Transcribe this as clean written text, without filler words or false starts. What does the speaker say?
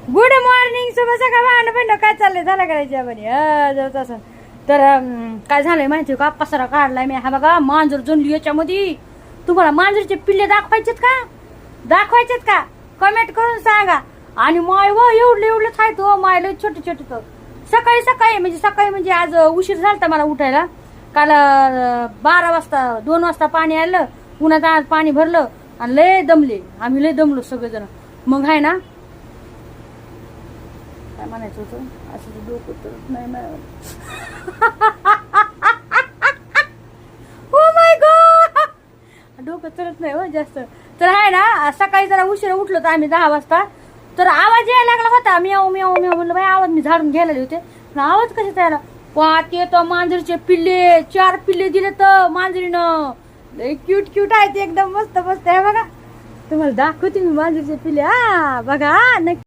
Good morning, शुभ सकाळ भांड पण काय चाललंय झालं करायच्या बरी तसं. तर काय झालंय माहिती का, पसारा काढलाय मी. हा बघा मांजर जणली याच्यामध्ये. तुम्हाला मांजरचे पिल्ले दाखवायचेत का कमेंट करून सांगा. आणि माय व एवढले एवढेच आहेत हो, मायला छोटे छोटे. तर सकाळी म्हणजे आज उशीर झालता मला उठायला. काल 12 वाजता 2 वाजता पाणी आलं, उन्हात आज पाणी भरलं आणि लय दमले आम्ही, लय दमलो सगळेजण. मग आहे ना काय म्हणायचं होतं, असं डोकं तर नाही ओ माय गॉड, डोकं चलत नाही हो जास्त. तर आहे ना सकाळी जरा उशिरा उठलो तर आम्ही 10 वाजता. तर आवाज यायला लागला होता, मियाव मियाव मियाव. म्हणलं बाई आवाज, मी झाडून घ्यायला होते पण आवाज कशाचा यायला. पाहते तर मांजरीचे पिल्ले 4 पिल्ले दिले तर मांजरीनं. लय क्यूट आहेत एकदम, मस्त आहे बघा. तुम्हाला दाखवते मी मांजरीचे पिल्ले. हा बघा नक्की.